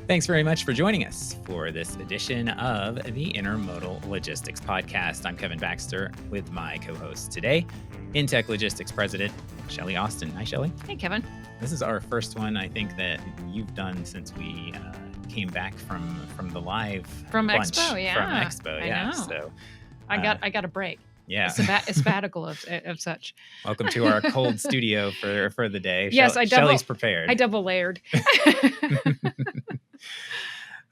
Thanks very much for joining us for this edition of the Intermodal Logistics Podcast. I'm Kevin Baxter with my co-host today, InTech Logistics President, Shelley Austin. Hi, Shelley. Hey, Kevin. This is our first one, I think, that you've done since we came back from the live From lunch. Expo, yeah. From Expo, I yeah. know. So I got a break. yeah. A sabbatical of such. Welcome to our cold studio for the day. Yes, Shelley's prepared. I double layered.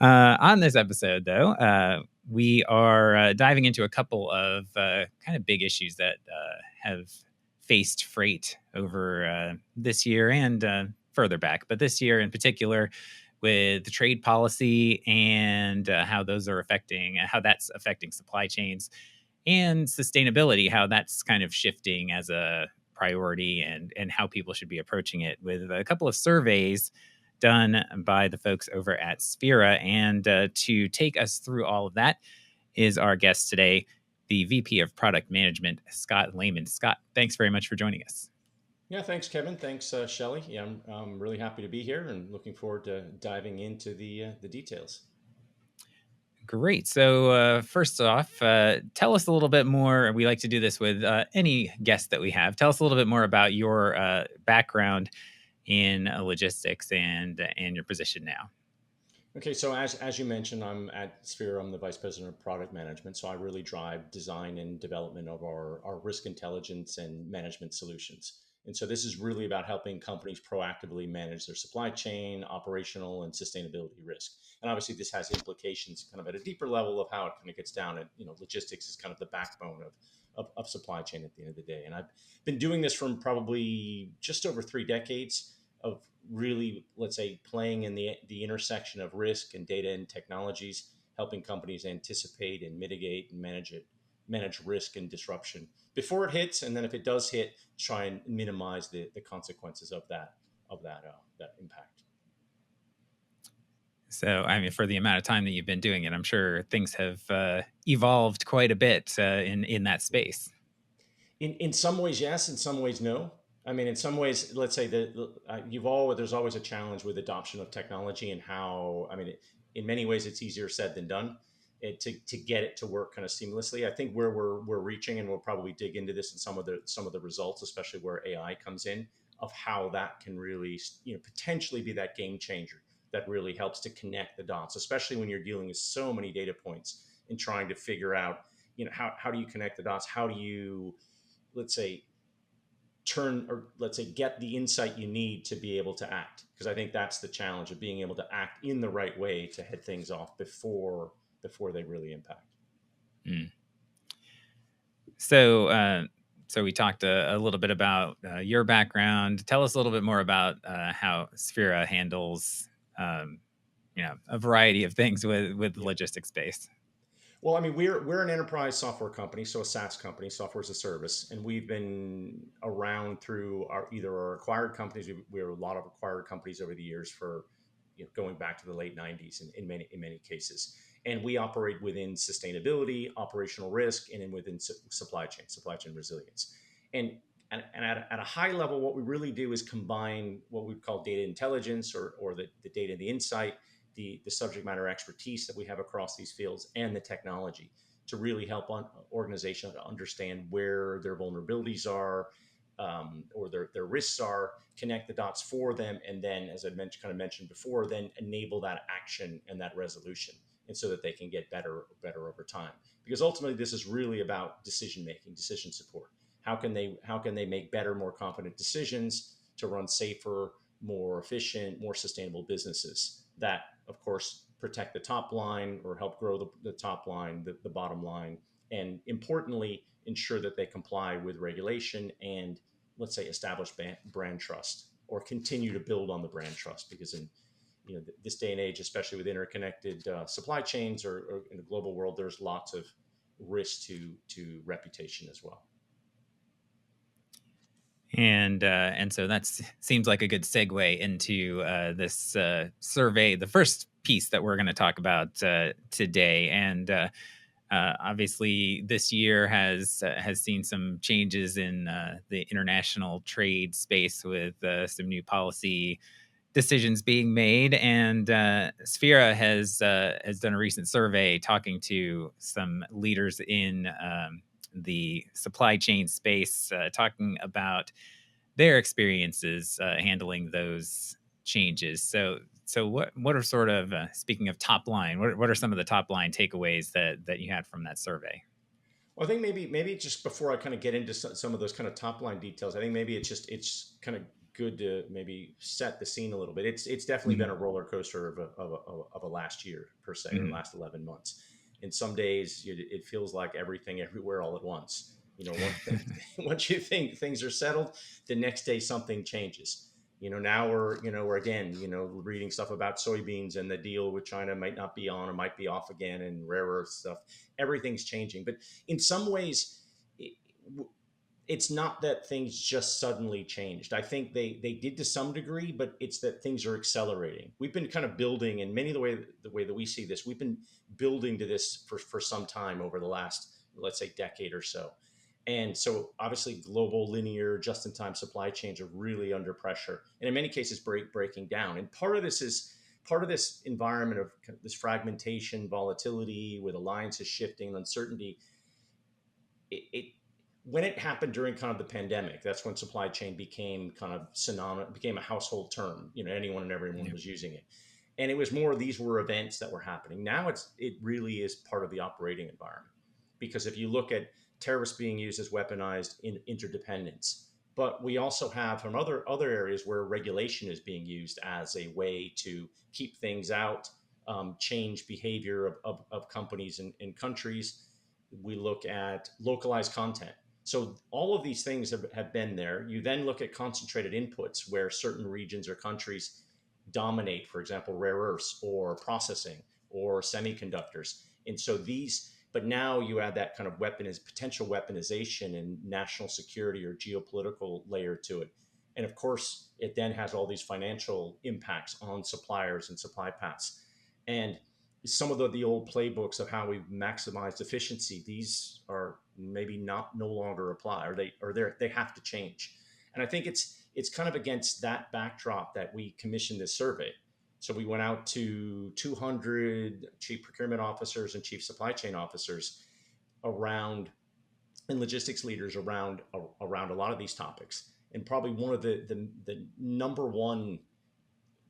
On this episode, though, we are diving into a couple of kind of big issues that have faced freight over this year and further back. But this year in particular, with the trade policy and how that's affecting supply chains and sustainability, how that's kind of shifting as a priority and how people should be approaching it, with a couple of surveys done by the folks over at Sphera. And to take us through all of that is our guest today, the VP of Product Management, Scott Lehmann. Scott, thanks very much for joining us. Yeah, thanks, Kevin. Thanks, Shelley. Yeah, I'm really happy to be here and looking forward to diving into the details. Great. So first off, tell us a little bit more. We like to do this with any guest that we have. Tell us a little bit more about your background in logistics and your position now. Okay, so as you mentioned, I'm at Sphera. I'm the Vice President of Product Management. So I really drive design and development of our risk intelligence and management solutions. And so this is really about helping companies proactively manage their supply chain, operational, and sustainability risk. And obviously, this has implications kind of at a deeper level of how it kind of gets down. And logistics is kind of the backbone of supply chain at the end of the day. And I've been doing this from probably just over 3 decades of really, let's say, playing in the intersection of risk and data and technologies, helping companies anticipate and mitigate and manage risk and disruption before it hits, and then if it does hit, try and minimize the consequences of that impact. So, I mean, for the amount of time that you've been doing it, I'm sure things have evolved quite a bit in that space. In some ways, yes. In some ways, no. I mean, in some ways, let's say that there's always a challenge with adoption of technology and how. I mean, in many ways, it's easier said than done. To get it to work kind of seamlessly. I think where we're reaching, and we'll probably dig into this in some of the results, especially where AI comes in, of how that can really potentially be that game changer that really helps to connect the dots, especially when you're dealing with so many data points and trying to figure out how do you connect the dots? How do you, let's say, get the insight you need to be able to act? Because I think that's the challenge of being able to act in the right way to head things off before they really impact. Mm. So we talked a little bit about your background. Tell us a little bit more about how Sphera handles, a variety of things with the logistics space. Well, I mean, we're an enterprise software company, so a SaaS company, software as a service, and we've been around through our acquired companies. We have a lot of acquired companies over the years for going back to the late 90s in many cases. And we operate within sustainability, operational risk, and within supply chain resilience. And at a high level, what we really do is combine what we call data intelligence or the data, the insight, the subject matter expertise that we have across these fields, and the technology to really help organizations to understand where their vulnerabilities are or their risks are, connect the dots for them, and then, as I mentioned before, then enable that action and that resolution, and so that they can get better over time. Because ultimately, this is really about decision making, decision support. How can they make better, more confident decisions to run safer, more efficient, more sustainable businesses that, of course, protect the top line or help grow the top line, the bottom line, and importantly, ensure that they comply with regulation and, let's say, establish brand trust or continue to build on the brand trust. Because in this day and age, especially with interconnected supply chains or in the global world, there's lots of risk to reputation as well. And so that seems like a good segue into this survey, the first piece that we're going to talk about today. And obviously, this year has seen some changes in the international trade space with some new policy decisions being made. And Sphera has done a recent survey talking to some leaders in the supply chain space, talking about their experiences handling those changes. So what are sort of speaking of top line, what are some of the top line takeaways that you had from that survey? Well, I think maybe just before I kind of get into some of those kind of top line details, I think maybe it's kind of good to maybe set the scene a little bit. It's definitely been Mhm. a roller coaster of a last year per se, or Mhm. last 11 months. And some days it feels like everything everywhere all at once. Once you think things are settled, the next day something changes. Now we're again, reading stuff about soybeans, and the deal with China might not be on or might be off again, and rare earth stuff. Everything's changing. But in some ways, it's not that things just suddenly changed. I think they did to some degree, but it's that things are accelerating. We've been kind of building, and many of the way that we see this, we've been building to this for some time over the last, let's say, decade or so. And so obviously global linear just-in-time supply chains are really under pressure, and in many cases breaking down. And part of this environment of this fragmentation, volatility, with alliances shifting, uncertainty. It when it happened during kind of the pandemic, that's when supply chain became kind of synonymous, became a household term. Anyone and everyone Yeah. was using it, and it was more these were events that were happening. Now it really is part of the operating environment, because if you look at terrorists being used as weaponized in interdependence, but we also have from other areas where regulation is being used as a way to keep things out, change behavior of companies and countries. We look at localized content. So all of these things have been there. You then look at concentrated inputs where certain regions or countries dominate, for example, rare earths or processing or semiconductors. And so but now you add that kind of potential weaponization and national security or geopolitical layer to it. And of course, it then has all these financial impacts on suppliers and supply paths. And some of the old playbooks of how we've maximized efficiency, these are maybe no longer apply, they have to change. And I think it's kind of against that backdrop that we commissioned this survey. So we went out to 200 chief procurement officers and chief supply chain officers around, and logistics leaders around a lot of these topics. And probably one of the number one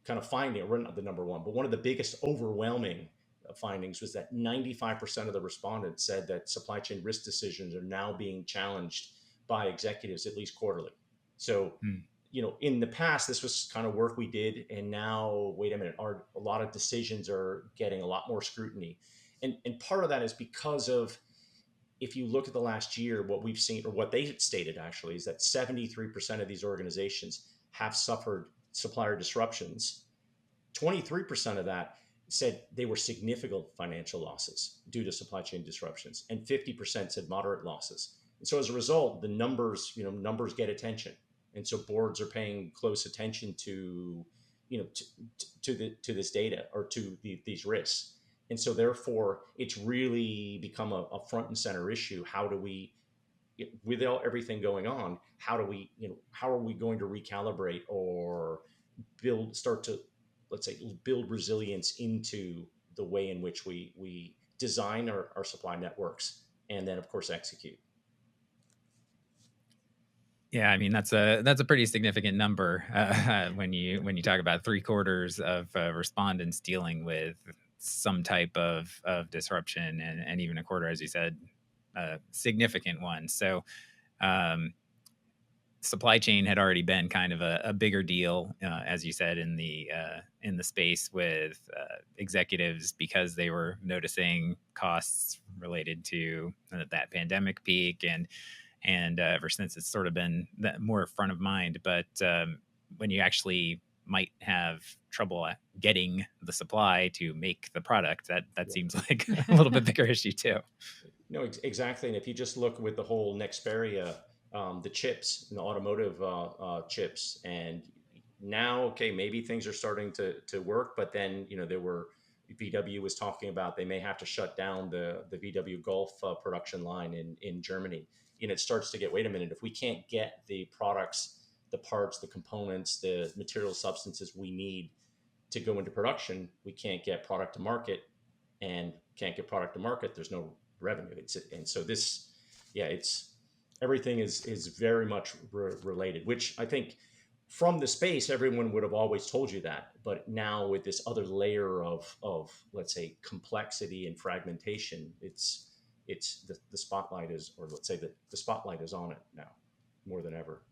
kind of finding, or not the number one, but one of the biggest overwhelming findings was that 95% of the respondents said that supply chain risk decisions are now being challenged by executives at least quarterly. So, Mm. In the past, this was kind of work we did, and now, wait a minute, a lot of decisions are getting a lot more scrutiny. And part of that is because of, if you look at the last year, what we've seen, or what they stated actually, is that 73% of these organizations have suffered supplier disruptions. 23% of that said they were significant financial losses due to supply chain disruptions, and 50% said moderate losses. And so as a result, the numbers get attention. And so boards are paying close attention to, to this data, or to these risks. And so therefore, it's really become a front and center issue. How do we, with everything going on, how are we going to recalibrate or start to, let's say, build resilience into the way in which we design our supply networks, and then of course execute. Yeah, I mean that's a pretty significant number when you talk about 3/4 of respondents dealing with some type of disruption, and even a quarter, as you said, a significant one. So um, supply chain had already been kind of a bigger deal, as you said, in the space with executives, because they were noticing costs related to that pandemic peak, and ever since it's sort of been that more front of mind. But when you actually might have trouble getting the supply to make the product, that Yeah. seems like a little bit bigger issue too. No, exactly. And if you just look with the whole Nexperia, the chips and the automotive chips, and now, okay, maybe things are starting to work, but then, VW was talking about they may have to shut down the VW Golf production line in Germany. And it starts to get, wait a minute, if we can't get the products the parts, the components, the material substances we need to go into production, we can't get product to market, and can't get product to market, there's no revenue. And so this, yeah, it's everything is very much related, which I think from the space, everyone would have always told you that. But now with this other layer of let's say complexity and fragmentation, it's the spotlight is, or let's say that the spotlight is on it now more than ever.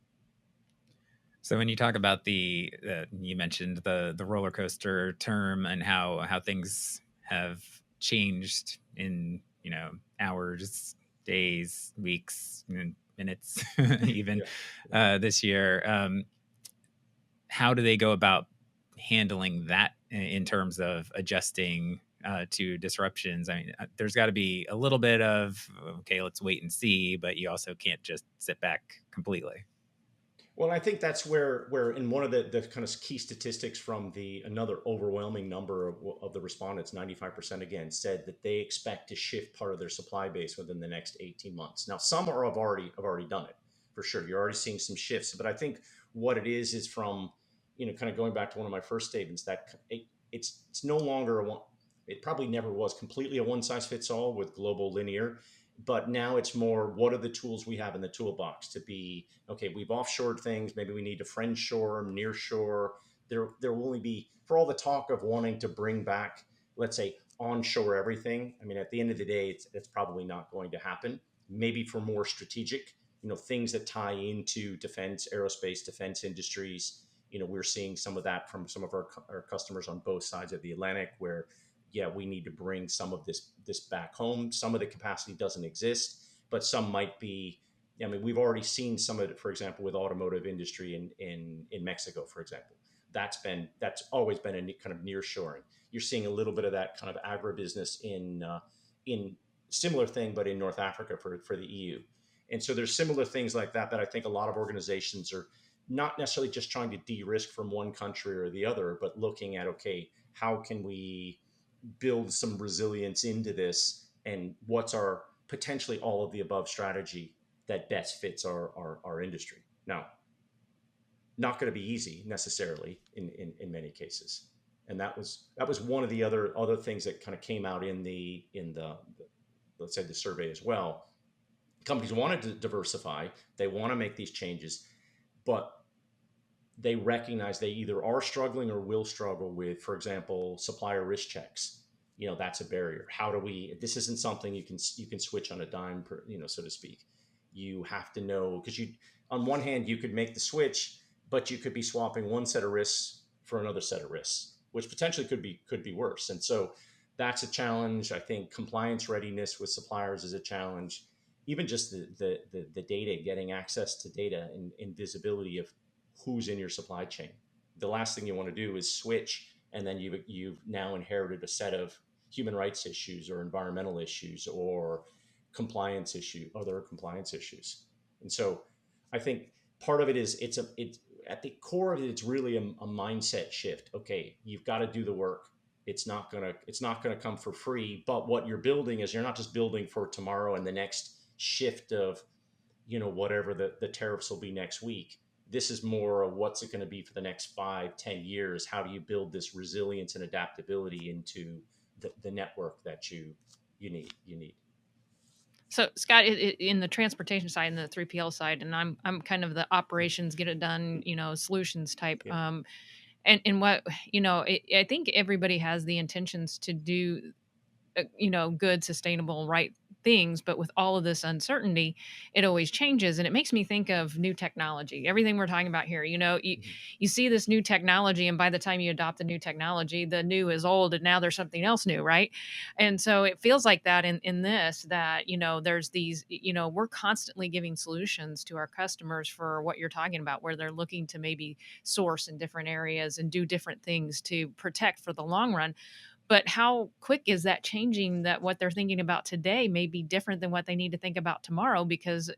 So when you talk about you mentioned the roller coaster term and how things have changed in hours, days, weeks, minutes, even this year. How do they go about handling that in terms of adjusting to disruptions? I mean, there's got to be a little bit of, okay, let's wait and see, but you also can't just sit back completely. Well, I think that's where in one of the kind of key statistics from another overwhelming number of the respondents, 95% again, said that they expect to shift part of their supply base within the next 18 months. Now, some have already done it for sure. You're already seeing some shifts, but I think what it is from, kind of going back to one of my first statements, that it's no longer it probably never was completely a one size fits all with global linear. But now it's more, what are the tools we have in the toolbox to be, okay, we've offshored things. Maybe we need to friend shore, near shore. There will only be, for all the talk of wanting to bring back, let's say, onshore everything. I mean, at the end of the day, it's probably not going to happen. Maybe for more strategic, things that tie into defense, aerospace, defense industries. We're seeing some of that from some of our customers on both sides of the Atlantic, where we need to bring some of this back home. Some of the capacity doesn't exist, but some might be. I mean, we've already seen some of it, for example, with automotive industry in Mexico, for example. That's always been a kind of nearshoring. You're seeing a little bit of that kind of agribusiness in similar thing, but in North Africa for the EU. And so there's similar things like that I think a lot of organizations are not necessarily just trying to de-risk from one country or the other, but looking at, okay, how can we build some resilience into this, and what's our potentially all of the above strategy that best fits our industry. Now, not going to be easy necessarily in many cases, and that was one of the other things that kind of came out in the let's say the survey as well. Companies wanted to diversify, they want to make these changes, but they recognize they either are struggling or will struggle with, for example, supplier risk checks. That's a barrier. This isn't something you can switch on a dime, so to speak. You have to know, because on one hand, you could make the switch, but you could be swapping one set of risks for another set of risks, which potentially could be worse. And so that's a challenge. I think compliance readiness with suppliers is a challenge. Even just the data, getting access to data and visibility of who's in your supply chain. The last thing you want to do is switch, and then you've now inherited a set of human rights issues or environmental issues or other compliance issues. And so I think part of it is it's at the core of it, it's really a mindset shift. Okay, you've got to do the work. It's not gonna come for free. But what you're building is, you're not just building for tomorrow and the next shift of, whatever the tariffs will be next week. This is more of what's it going to be for the next 5-10 years. How do you build this resilience and adaptability into the network that you need? So, Scott, in the transportation side and the 3PL side, and I'm kind of the operations, get it done, solutions type. Yeah. And what, I think everybody has the intentions to do, good, sustainable, right things, but with all of this uncertainty, it always changes. And it makes me think of new technology. Everything we're talking about here, you see this new technology, and by the time you adopt the new technology, the new is old, and now there's something else new, right? And so it feels like that in this, that, there's these, we're constantly giving solutions to our customers for what you're talking about, where they're looking to maybe source in different areas and do different things to protect for the long run. But how quick is that changing, that what they're thinking about today may be different than what they need to think about tomorrow, because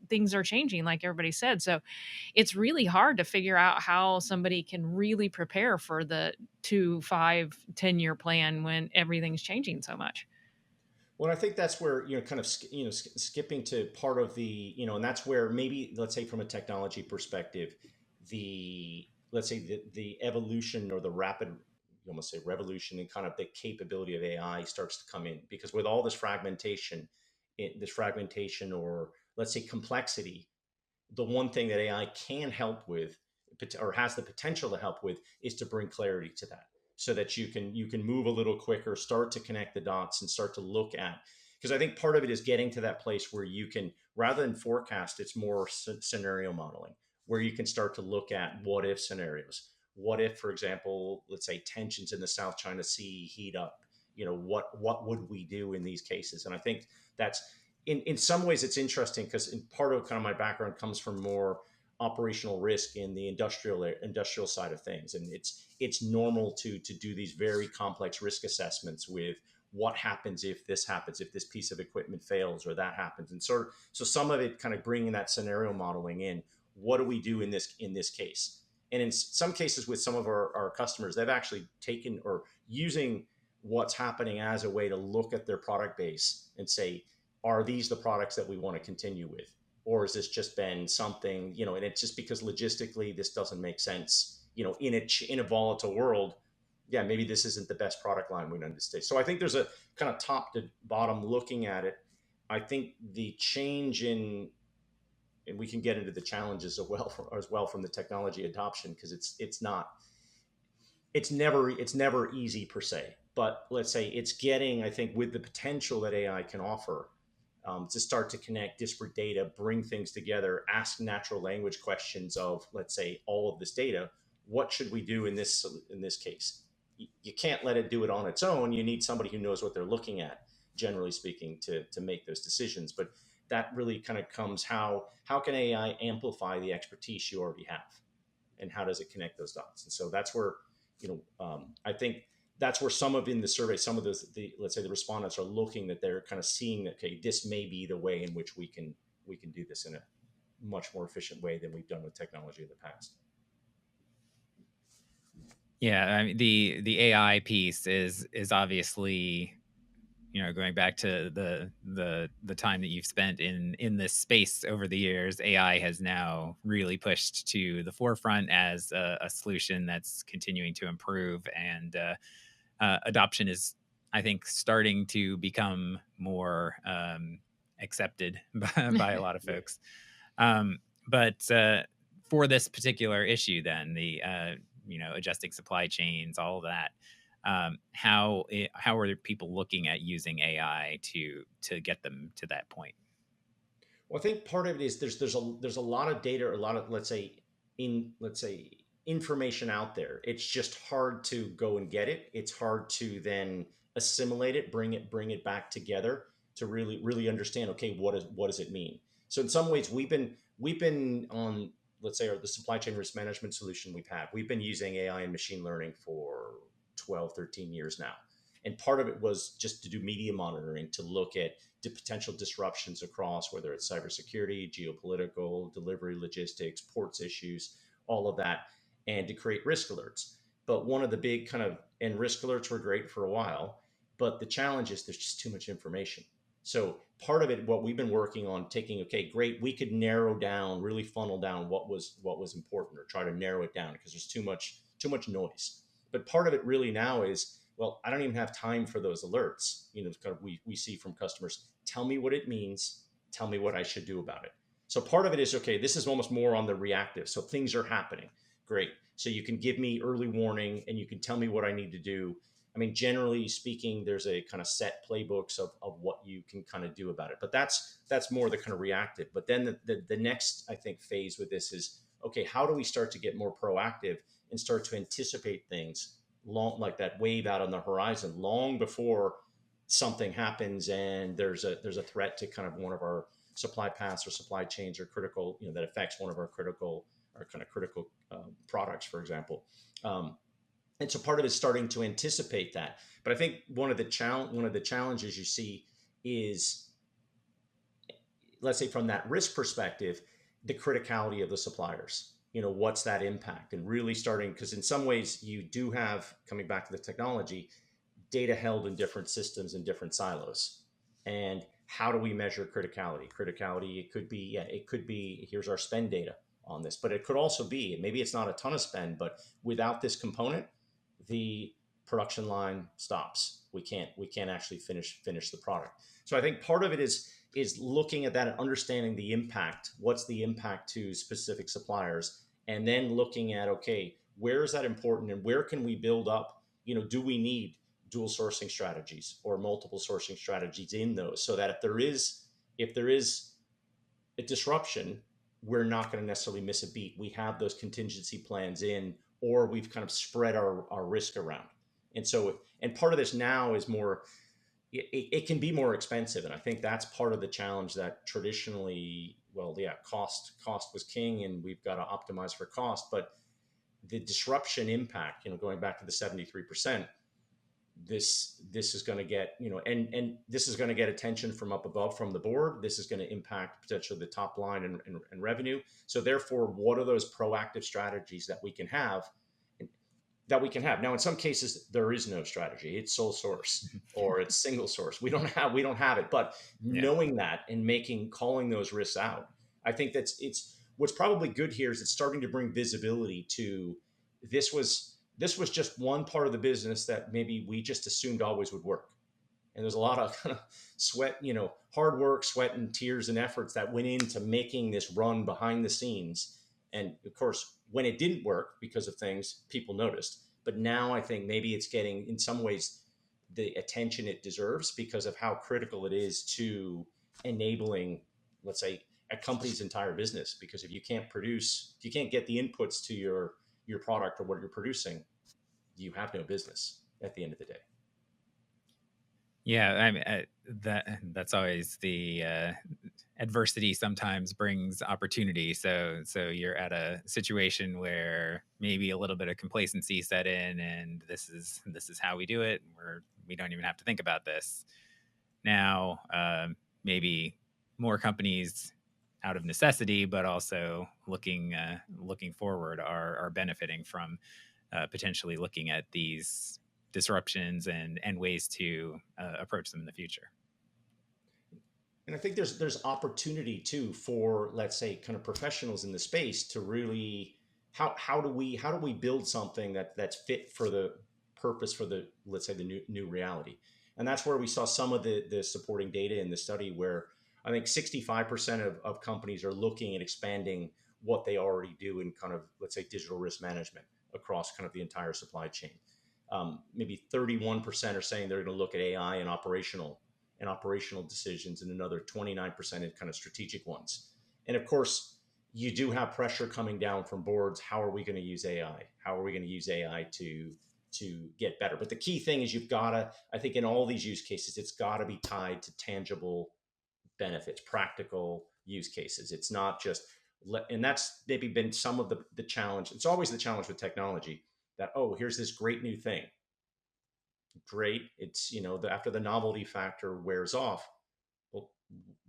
things are changing, like everybody said. So it's really hard to figure out how somebody can really prepare for the 2, 5, 10-year plan when everything's changing so much. Well, I think that's where, kind of, skipping to part of the, and that's where maybe, let's say from a technology perspective, let's say the evolution or the rapid, you almost say revolution and kind of the capability of AI starts to come in, because with all this fragmentation, or let's say complexity, the one thing that AI can help with, or has the potential to help with, is to bring clarity to that, so that you can move a little quicker, start to connect the dots, and start to look at, because I think part of it is getting to that place where you can, rather than forecast, it's more scenario modeling, where you can start to look at what if scenarios. What if, for example, let's say tensions in the South China Sea heat up? What would we do in these cases? And I think that's, in some ways it's interesting, because in part of kind of my background comes from more operational risk in the industrial side of things, and it's normal to do these very complex risk assessments with what happens if this happens, if this piece of equipment fails or that happens. And so some of it kind of bringing that scenario modeling in, what do we do in this case? And in some cases with some of our customers, they've actually taken or using what's happening as a way to look at their product base and say, are these the products that we want to continue with? Or has this just been something, and it's just because logistically this doesn't make sense, in a volatile world. Yeah, maybe this isn't the best product line we understand. So I think there's a kind of top to bottom looking at it. I think the change in, and we can get into the challenges as well from the technology adoption, because it's never easy per se. But let's say it's getting, I think, with the potential that AI can offer, to start to connect disparate data, bring things together, ask natural language questions of, let's say, all of this data. What should we do in this case? You can't let it do it on its own. You need somebody who knows what they're looking at, generally speaking, to make those decisions. But that really kind of comes, how can AI amplify the expertise you already have, and how does it connect those dots? And so that's where, I think that's where some of in the survey, some of the let's say the respondents are looking, that they're kind of seeing that, okay, this may be the way in which we can do this in a much more efficient way than we've done with technology in the past. Yeah, I mean, the AI piece is obviously, going back to the time that you've spent in this space over the years. AI has now really pushed to the forefront as a solution that's continuing to improve, and adoption is, I think, starting to become more accepted by a lot of Yeah. folks. But for this particular issue, then the adjusting supply chains, all of that. How are people looking at using AI to get them to that point? Well, I think part of it is there's a lot of data, or a lot of, let's say information out there. It's just hard to go and get it. It's hard to then assimilate it, bring it back together to really understand. Okay, what does it mean? So in some ways, we've been on, let's say, the supply chain risk management solution we've been using AI and machine learning for 12, 13 years now. And part of it was just to do media monitoring, to look at the potential disruptions across, whether it's cybersecurity, geopolitical, delivery, logistics, ports issues, all of that, and to create risk alerts. But one of the big kind of, and risk alerts were great for a while, but the challenge is there's just too much information. So part of it, what we've been working on, taking, okay, great, we could narrow down, really funnel down what was important, or try to narrow it down, because there's too much noise. But part of it really now is, well, I don't even have time for those alerts. Kind of we see from customers, tell me what it means, tell me what I should do about it. So part of it is, okay, this is almost more on the reactive. So things are happening. Great. So you can give me early warning, and you can tell me what I need to do. I mean, generally speaking, there's a kind of set playbooks of what you can kind of do about it. But that's more the kind of reactive. But then the next, I think, phase with this is, okay, how do we start to get more proactive and start to anticipate things, long, like that wave out on the horizon, long before something happens and there's a threat to kind of one of our supply paths or supply chains, or critical, that affects one of our critical, products, for example. And so part of it is starting to anticipate that. But I think one of the challenges you see is, let's say, from that risk perspective, the criticality of the suppliers. What's that impact? And really starting, because in some ways you do have, coming back to the technology, data held in different systems and different silos. And how do we measure criticality? Criticality, it could be, here's our spend data on this, but it could also be, maybe it's not a ton of spend, but without this component, the production line stops. We can't actually finish the product. So I think part of it is looking at that and understanding the impact. What's the impact to specific suppliers? And then looking at, okay, where is that important and where can we build up? Do we need dual sourcing strategies or multiple sourcing strategies in those, so that if there is a disruption, we're not going to necessarily miss a beat. We have those contingency plans in, or we've kind of spread our risk around. And part of this now is more, it can be more expensive. And I think that's part of the challenge that traditionally, well, yeah, cost was king and we've got to optimize for cost. But the disruption impact, going back to the 73%, this is going to get, and this is going to get attention from up above, from the board. This is going to impact potentially the top line and revenue. So therefore, what are those proactive strategies that we can have? Now, in some cases, there is no strategy. It's sole source or it's single source. We don't have it. But knowing that and calling those risks out, I think it's what's probably good here is it's starting to bring visibility to this was just one part of the business that maybe we just assumed always would work. And there's a lot of kind of sweat, hard work, sweat and tears and efforts that went into making this run behind the scenes. And of course, when it didn't work because of things, people noticed. But now I think maybe it's getting, in some ways, the attention it deserves because of how critical it is to enabling, let's say, a company's entire business. Because if you can't get the inputs to your product or what you're producing, you have no business at the end of the day. Yeah, I mean, that's always the adversity sometimes brings opportunity. So you're at a situation where maybe a little bit of complacency set in, and this is how we do it. We don't even have to think about this. Now, maybe more companies out of necessity, but also looking forward are benefiting from potentially looking at these disruptions and ways to approach them in the future. And I think there's opportunity too for, let's say, kind of professionals in the space to really, how do we build something that's fit for the purpose, for the, let's say, the new reality. And that's where we saw some of the supporting data in the study, where I think 65% of companies are looking at expanding what they already do in kind of, let's say, digital risk management across kind of the entire supply chain. Maybe 31% are saying they're going to look at AI and operational decisions, and another 29% in kind of strategic ones. And of course, you do have pressure coming down from boards. How are we going to use AI? How are we going to use AI to get better? But the key thing is you've got to, I think in all these use cases, it's got to be tied to tangible benefits, practical use cases. It's not just, and that's maybe been some of the challenge. It's always the challenge with technology that, oh, here's this great new thing. Great. It's, after the novelty factor wears off, well,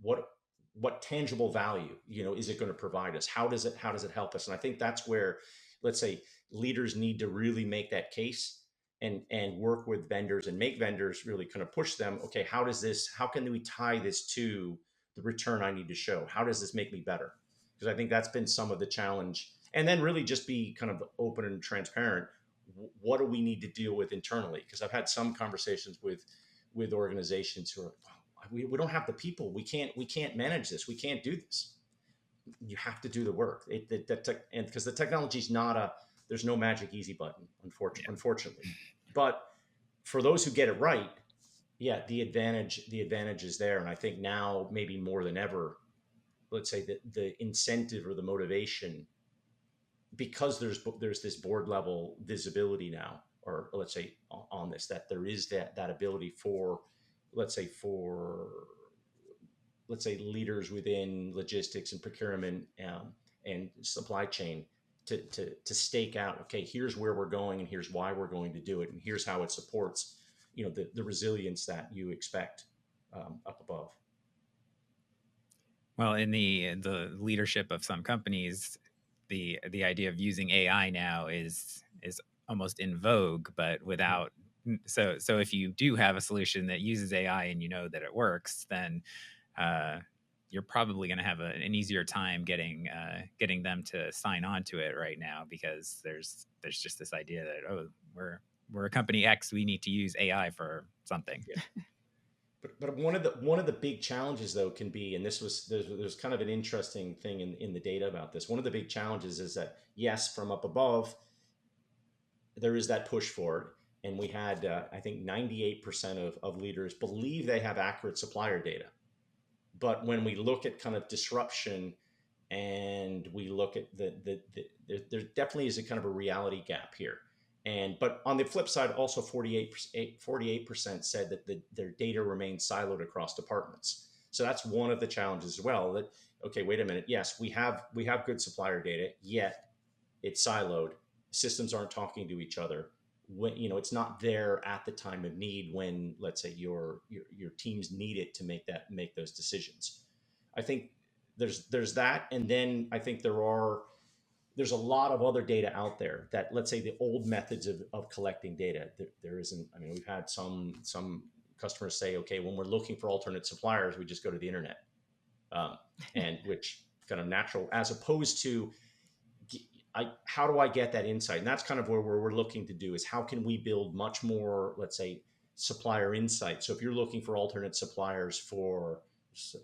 what tangible value, is it going to provide us? How does it help us? And I think that's where, let's say, leaders need to really make that case and work with vendors and make vendors really kind of push them. Okay, how can we tie this to the return I need to show? How does this make me better? Because I think that's been some of the challenge. And then really just be kind of open and transparent. What do we need to deal with internally? Because I've had some conversations with organizations who are, we don't have the people. We can't manage this. We can't do this. You have to do the work. And because the technology is there's no magic easy button, unfortunately. But for those who get it right, yeah, the advantage is there. And I think now maybe more than ever, let's say that the incentive or the motivation, because there's this board level visibility now, or let's say on this, that there is that ability for leaders within logistics and procurement and supply chain to stake out, okay, here's where we're going and here's why we're going to do it. And here's how it supports, the resilience that you expect up above. Well, in the leadership of some companies, the idea of using AI now is almost in vogue, but without so if you do have a solution that uses AI and you know that it works, then you're probably going to have an easier time getting them to sign on to it right now, because there's just this idea that, oh, we're a company X, we need to use AI for something. Yeah. But one of the big challenges though can be, and this was there's kind of an interesting thing in the data about this. One of the big challenges is that yes, from up above, there is that push forward, and we had I think 98% of leaders believe they have accurate supplier data. But when we look at kind of disruption, and we look at there definitely is a kind of a reality gap here. But on the flip side, also 48% said that their data remains siloed across departments. So that's one of the challenges as well. That, okay, wait a minute. Yes, we have good supplier data, yet it's siloed. Systems aren't talking to each other. When, it's not there at the time of need when, let's say, your teams need it to make those decisions. I think there's that, and then I think there's a lot of other data out there that, let's say, the old methods of collecting data, there isn't. I mean, we've had some customers say, okay, when we're looking for alternate suppliers, we just go to the internet, and which kind of natural, as opposed to how do I get that insight? And that's kind of where we're looking to do, is how can we build much more, let's say, supplier insight. So if you're looking for alternate suppliers for,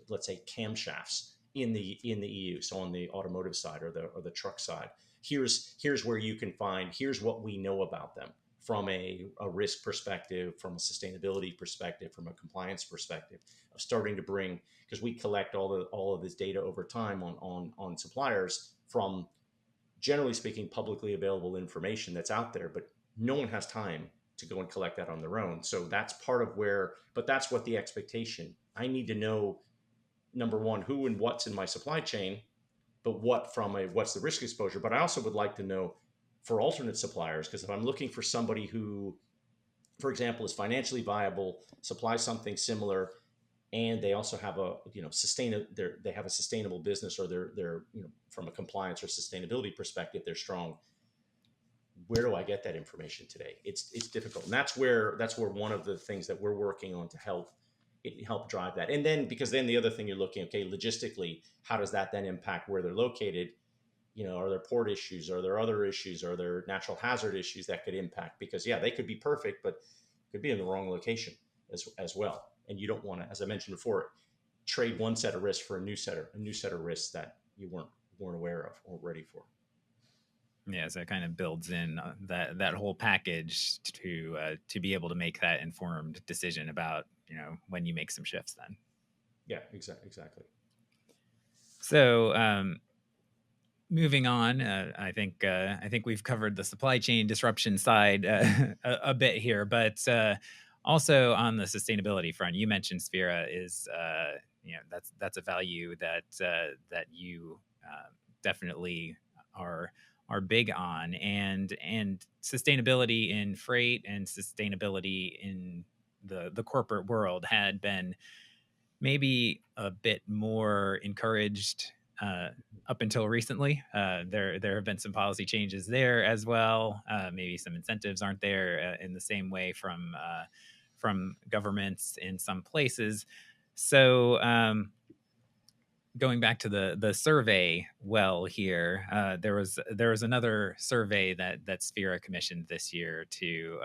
let's say, camshafts in the EU, so on the automotive side or the truck side, here's where you can find, here's what we know about them from a risk perspective, from a sustainability perspective, from a compliance perspective, of starting to bring, because we collect all of this data over time on suppliers from, generally speaking, publicly available information that's out there, but no one has time to go and collect that on their own. So that's part of where, but that's what the expectation. I need to know, number one, who and what's in my supply chain, but what's the risk exposure. But I also would like to know for alternate suppliers, because if I'm looking for somebody who, for example, is financially viable, supplies something similar, and they also have they have a sustainable business, or they're from a compliance or sustainability perspective, they're strong. Where do I get that information today? It's difficult, and that's where one of the things that we're working on to help drive that. And then, because then the other thing you're looking, okay, logistically, how does that then impact where they're located? Are there port issues? Are there other issues? Are there natural hazard issues that could impact? Because they could be perfect, but could be in the wrong location as well. And you don't want to, as I mentioned before, trade one set of risks for a new set of risks that you weren't aware of or ready for. Yeah, so it kind of builds in that whole package to be able to make that informed decision about when you make some shifts. Then, yeah, exactly. So, moving on, I think we've covered the supply chain disruption side a bit here, but also on the sustainability front, you mentioned Sphera is that's a value that you definitely are big on, and sustainability in freight and sustainability in the corporate world had been maybe a bit more encouraged up until recently. There have been some policy changes there as well. Maybe some incentives aren't there in the same way from governments in some places. So going back to the survey here, there was another survey that Sphera commissioned this year to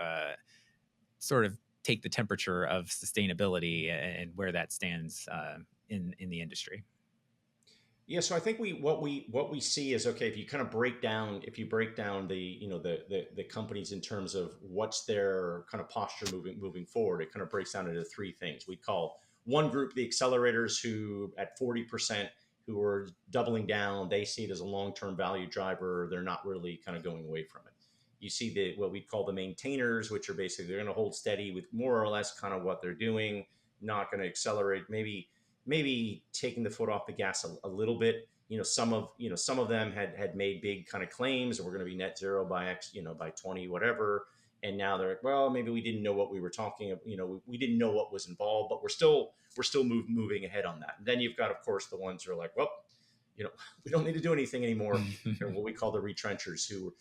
sort of take the temperature of sustainability and where that stands in the industry. Yeah, so I think what we see is, okay, if you kind of break down the companies in terms of what's their kind of posture moving forward, it kind of breaks down into three things. We call one group the accelerators, who at 40%, who are doubling down. They see it as a long-term value driver. They're not really kind of going away from it. You see what we call the maintainers, which are basically, they're going to hold steady with more or less kind of what they're doing, not going to accelerate, maybe taking the foot off the gas a little bit. Some of them had made big kind of claims, we're going to be net zero by X, by 20, whatever. And now they're like, well, maybe we didn't know what we were talking, we didn't know what was involved, but we're still moving ahead on that. And then you've got, of course, the ones who are like, well, we don't need to do anything anymore. What we call the retrenchers, who,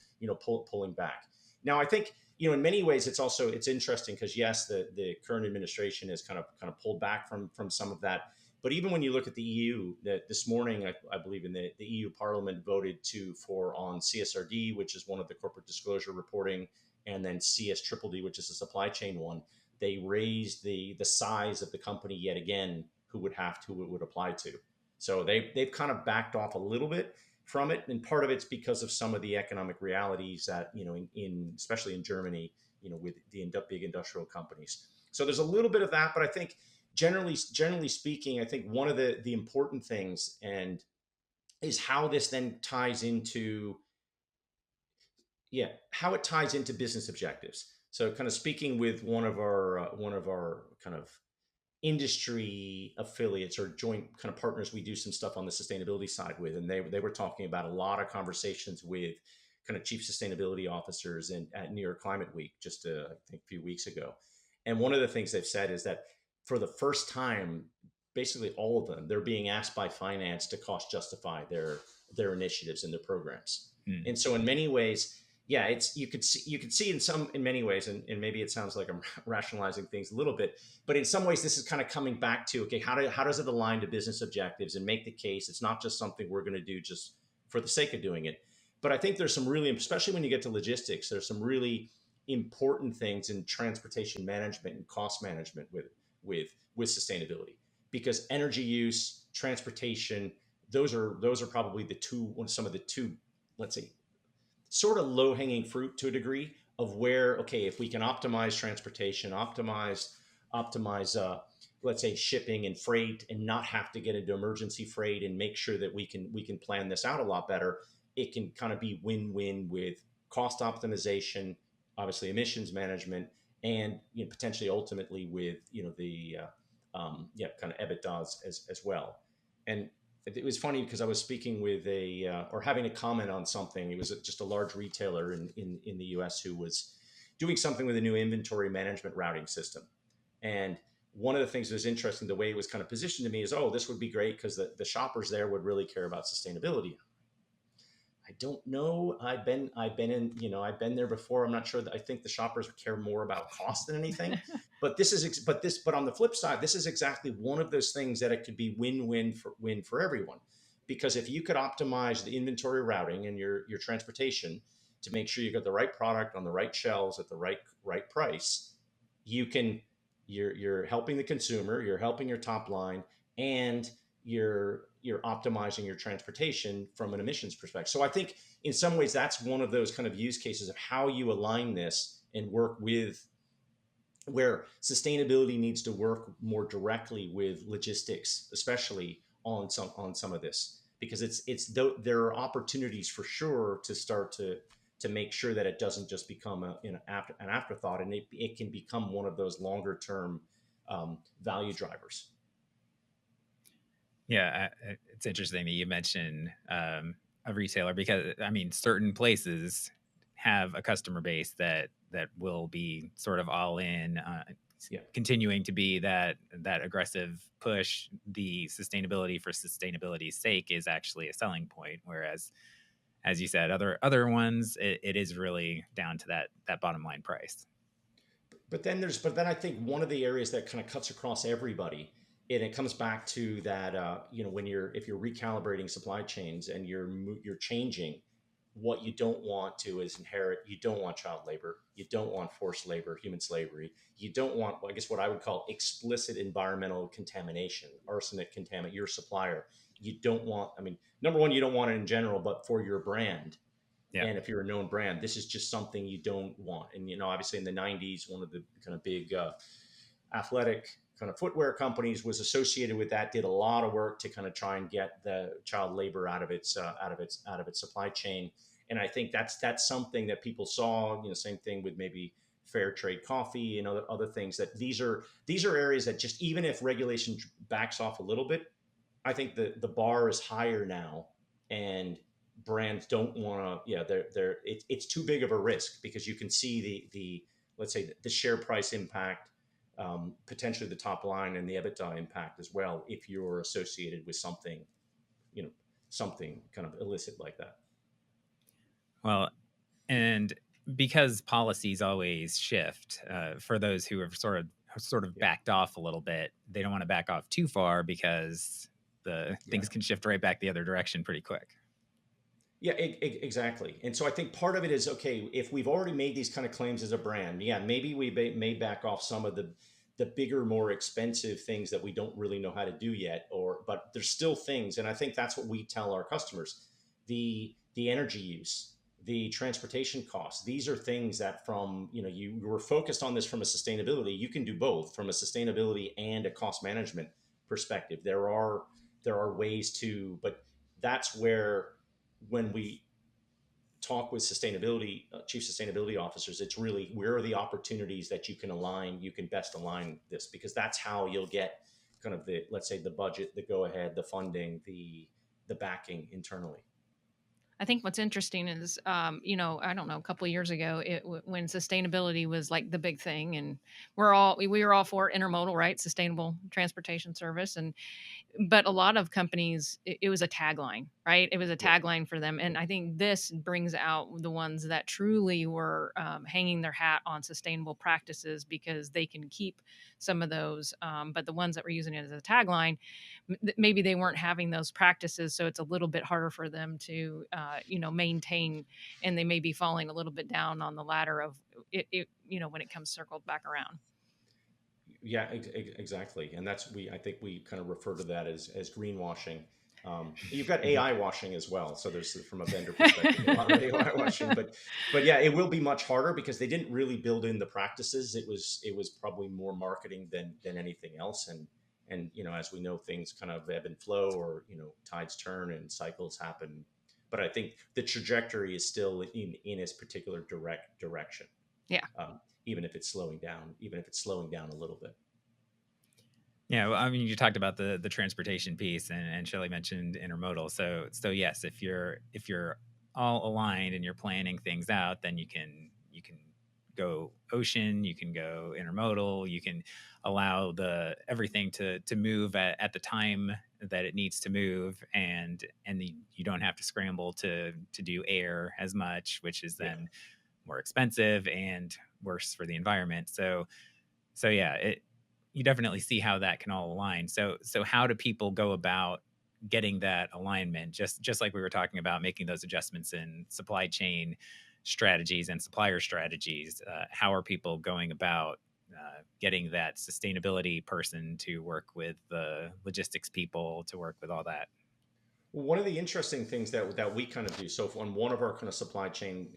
pulling back. Now, I think, in many ways, it's interesting because yes, the current administration has kind of pulled back from some of that. But even when you look at the EU, that this morning, I believe in the EU Parliament voted for on CSRD, which is one of the corporate disclosure reporting, and then CSDDD, which is the supply chain one. They raised the size of the company yet again who it would apply to. So they've kind of backed off a little bit from it, and part of it's because of some of the economic realities that in especially in Germany, with the big industrial companies. So there's a little bit of that, but I think generally speaking, I think one of the important things and is how this then ties into how it ties into business objectives. So kind of speaking with one of our kind of industry affiliates or joint kind of partners we do some stuff on the sustainability side with, and they were talking about a lot of conversations with kind of chief sustainability officers at New York Climate Week just I think a few weeks ago. And one of the things they've said is that for the first time, basically all of them, they're being asked by finance to cost justify their initiatives and their programs. And so in many ways, it's you could see in many ways, and maybe it sounds like I'm rationalizing things a little bit, but in some ways this is kind of coming back to, okay, how does it align to business objectives and make the case it's not just something we're going to do just for the sake of doing it. But I think there's some really, especially when you get to logistics, there's some really important things in transportation management and cost management with sustainability, because energy use, transportation, those are probably some of the two, let's say, sort of low-hanging fruit to a degree of where, okay, if we can optimize transportation, optimize let's say shipping and freight, and not have to get into emergency freight, and make sure that we can plan this out a lot better, it can kind of be win-win with cost optimization, obviously emissions management, and potentially ultimately with the kind of EBITDAs as well. And it was funny because I was speaking with or having a comment on something. It was just a large retailer in the US who was doing something with a new inventory management routing system. And one of the things that was interesting, the way it was kind of positioned to me is, oh, this would be great because the shoppers there would really care about sustainability. I don't know. I've been there before. I'm not sure that I think the shoppers care more about cost than anything. But but on the flip side, this is exactly one of those things that it could be win for everyone. Because if you could optimize the inventory routing and your transportation to make sure you got the right product on the right shelves at the right price, you're helping the consumer, you're helping your top line, and you're optimizing your transportation from an emissions perspective. So I think in some ways that's one of those kind of use cases of how you align this and work with where sustainability needs to work more directly with logistics, especially on some of this, because there are opportunities for sure to start to make sure that it doesn't just become an afterthought, and it can become one of those longer term value drivers. Yeah, it's interesting that you mention a retailer, because I mean, certain places have a customer base that will be sort of all in, continuing to be that aggressive push. The sustainability for sustainability's sake is actually a selling point, whereas, as you said, other ones, it is really down to that bottom line price. But then I think one of the areas that kind of cuts across everybody, and it comes back to that, if you're recalibrating supply chains and you're changing, what you don't want to is you don't want child labor, you don't want forced labor, human slavery, you don't want, I guess, what I would call explicit environmental contamination, arsenic contaminate your supplier. You don't want, number one, you don't want it in general, but for your brand. Yeah. And if you're a known brand, this is just something you don't want. And, obviously in the 90s, one of the kind of big athletic kind of footwear companies was associated with that, did a lot of work to kind of try and get the child labor out of its supply chain. And I think that's something that people saw, same thing with maybe fair trade coffee and other things, that these are areas that just, even if regulation backs off a little bit, I think the bar is higher now, and brands don't want to, it's too big of a risk, because you can see the let's say the share price impact, potentially the top line and the EBITDA impact as well, if you're associated with something kind of illicit like that. Well, and because policies always shift, for those who have sort of Yeah. backed off a little bit, they don't want to back off too far because the Yeah. things can shift right back the other direction pretty quick. Yeah, exactly. And so I think part of it is, okay, if we've already made these kind of claims as a brand, yeah, maybe we may back off some of the bigger, more expensive things that we don't really know how to do yet, but there's still things, and I think that's what we tell our customers: the energy use, the transportation costs. These are things that, from you were focused on this from a sustainability. You can do both from a sustainability and a cost management perspective. There are ways to, but that's where, when we talk with sustainability chief sustainability officers, it's really, where are the opportunities that you can best align this, because that's how you'll get kind of the, let's say, the budget, the go ahead, the funding, the backing internally. I think what's interesting is, I don't know, a couple of years ago, when sustainability was like the big thing, and we were all for intermodal, right? Sustainable transportation service, and but a lot of companies, it was a tagline, right? It was a Right. tagline for them. And I think this brings out the ones that truly were hanging their hat on sustainable practices, because they can keep some of those. But the ones that were using it as a tagline, maybe they weren't having those practices. So it's a little bit harder for them to, maintain, and they may be falling a little bit down on the ladder of when it comes circled back around. Yeah, exactly. And I think we kind of refer to that as greenwashing. You've got AI washing as well. So there's, from a vendor perspective, a lot of AI washing, but yeah, it will be much harder because they didn't really build in the practices. It was probably more marketing than anything else. And as we know, things kind of ebb and flow, or tides turn and cycles happen. But I think the trajectory is still in its particular direction. Yeah. Even if it's slowing down, a little bit. Yeah, well, I mean, you talked about the transportation piece, and Shelley mentioned intermodal. So yes, if you're all aligned and you're planning things out, then you can go ocean, you can go intermodal, you can allow everything to move at the time that it needs to move, and you don't have to scramble to do air as much, which is Yeah. then more expensive and worse for the environment. So yeah, you definitely see how that can all align. So how do people go about getting that alignment? Just like we were talking about, making those adjustments in supply chain strategies and supplier strategies. How are people going about getting that sustainability person to work with the logistics people, to work with all that? Well, one of the interesting things that we kind of do, so on one of our kind of supply chain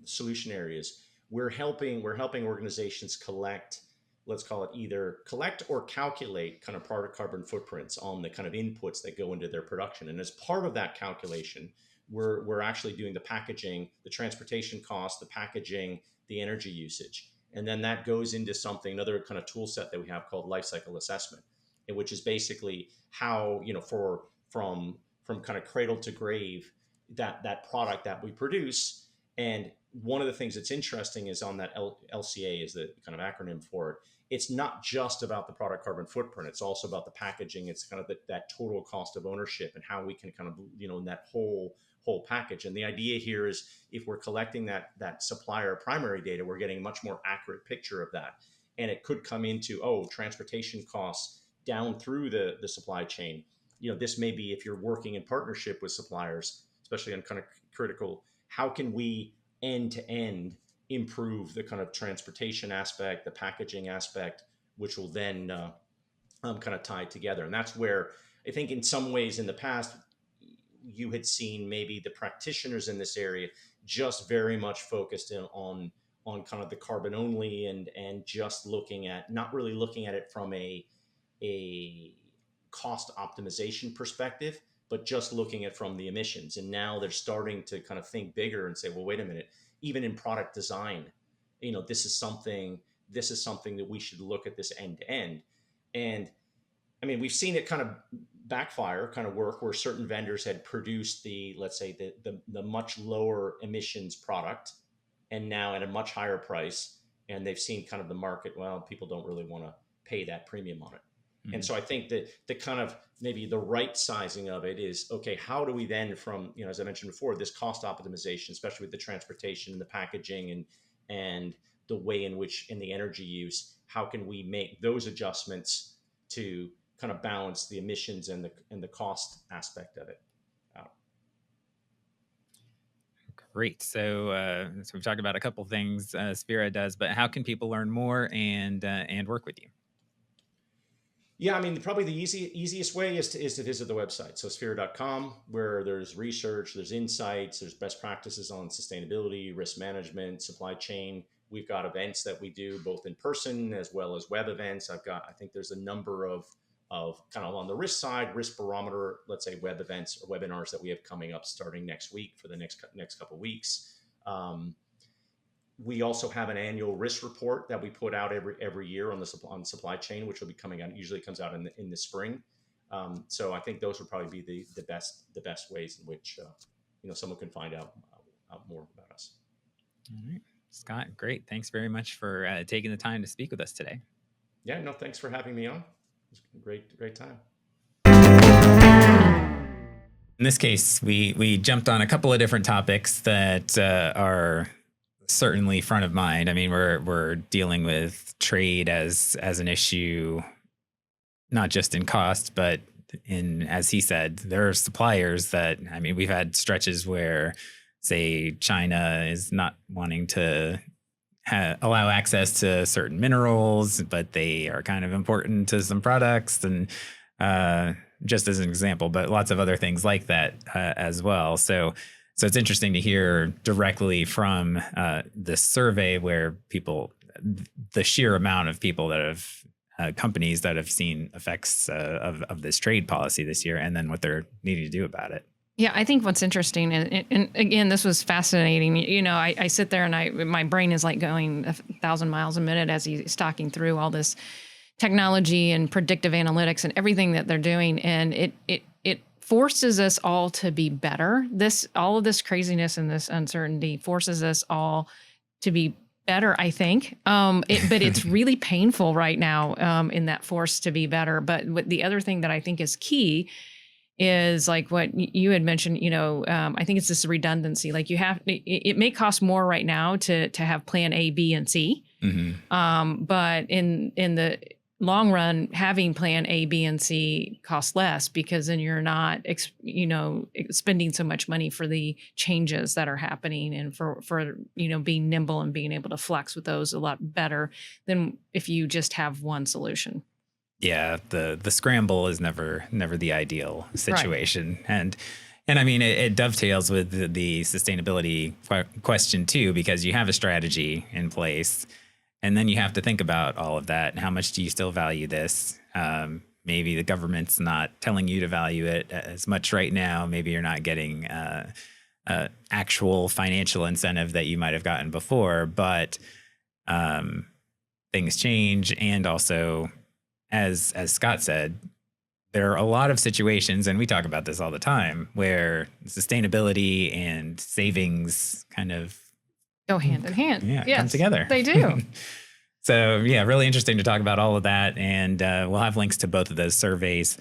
solution areas, we're helping organizations collect, let's call it, either collect or calculate kind of product carbon footprints on the kind of inputs that go into their production. And as part of that calculation, we're actually doing the packaging, the transportation cost, the packaging, the energy usage. And then that goes into another kind of tool set that we have called life cycle assessment, which is basically how, from kind of cradle to grave, that product that we produce. And one of the things that's interesting is, on that LCA is the kind of acronym for it. It's not just about the product carbon footprint. It's also about the packaging. It's kind of that total cost of ownership, and how we can kind of, in that whole package. And the idea here is, if we're collecting that supplier primary data, we're getting a much more accurate picture of that. And it could come into, transportation costs down through the supply chain. This may be, if you're working in partnership with suppliers, especially on kind of critical, how can we end to end improve the kind of transportation aspect, the packaging aspect, which will then kind of tie together. And that's where I think, in some ways, in the past, you had seen maybe the practitioners in this area just very much focused in on kind of the carbon only, and just not really looking at it from a cost optimization perspective, but just looking at from the emissions. And now they're starting to kind of think bigger and say, well, wait a minute, even in product design, this is something that we should look at this end to end. And I mean, we've seen it kind of backfire, kind of work, where certain vendors had produced let's say the much lower emissions product, and now at a much higher price. And they've seen kind of the market, well, people don't really want to pay that premium on it. And so I think that the kind of maybe the right sizing of it is, okay, how do we then from, as I mentioned before, this cost optimization, especially with the transportation and the packaging and the way in which in the energy use, how can we make those adjustments to kind of balance the emissions and the cost aspect of it out? Great. So we've talked about a couple things Sphera does, but how can people learn more and work with you? Yeah, I mean, probably the easiest way is to visit the website. So Sphera.com, where there's research, there's insights, there's best practices on sustainability, risk management, supply chain. We've got events that we do both in person as well as web events. I think there's a number of kind of on the risk side, risk barometer, let's say web events or webinars that we have coming up starting next week for the next couple of weeks. We also have an annual risk report that we put out every year on supply chain, which will be coming out. Usually comes out in the spring. So I think those would probably be the best ways in which someone can find out more about us. All right, Scott, great. Thanks very much for taking the time to speak with us today. Yeah, no, thanks for having me on. It was a great time. In this case, we jumped on a couple of different topics that are certainly front of mind. I mean, we're dealing with trade as an issue, not just in cost, but as he said, there are suppliers that, I mean, we've had stretches where, say, China is not wanting to allow access to certain minerals, but they are kind of important to some products, and just as an example, but lots of other things like that as well. So it's interesting to hear directly from this survey where the sheer amount of people that have companies that have seen effects of this trade policy this year, and then what they're needing to do about it. Yeah, I think what's interesting, and again, this was fascinating. I sit there and my brain is like going 1,000 miles a minute as he's talking through all this technology and predictive analytics and everything that they're doing, and it forces us all to be better. All of this craziness and this uncertainty forces us all to be better, I think. But it's really painful right now in that force to be better. But the other thing that I think is key is like what you had mentioned, I think it's this redundancy. Like it may cost more right now to have plan A, B, and C. Mm-hmm. But in the long run, having plan A, B, and C costs less, because then you're not, spending so much money for the changes that are happening, and for being nimble and being able to flex with those a lot better than if you just have one solution. Yeah, the scramble is never the ideal situation. Right. And I mean, it dovetails with the sustainability question too, because you have a strategy in place, and then you have to think about all of that. How much do you still value this? Maybe the government's not telling you to value it as much right now. Maybe you're not getting actual financial incentive that you might have gotten before, but things change. And also, as Scott said, there are a lot of situations, and we talk about this all the time, where sustainability and savings kind of go hand in hand. Yeah, yes, come together. They do. So yeah, really interesting to talk about all of that. And we'll have links to both of those surveys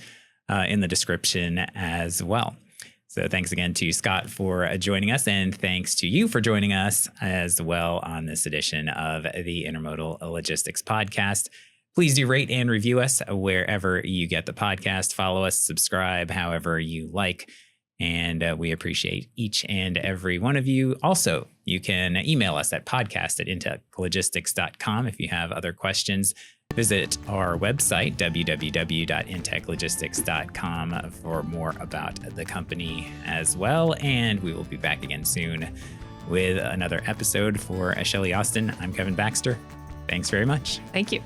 in the description as well. So thanks again to Scott for joining us, and thanks to you for joining us as well on this edition of the Intermodal Logistics Podcast. Please do rate and review us wherever you get the podcast. Follow us, subscribe, however you like. And we appreciate each and every one of you. Also, you can email us at podcast@intechlogistics.com if you have other questions. Visit our website, www.intechlogistics.com, for more about the company as well. And we will be back again soon with another episode for Shelley Austin. I'm Kevin Baxter. Thanks very much. Thank you.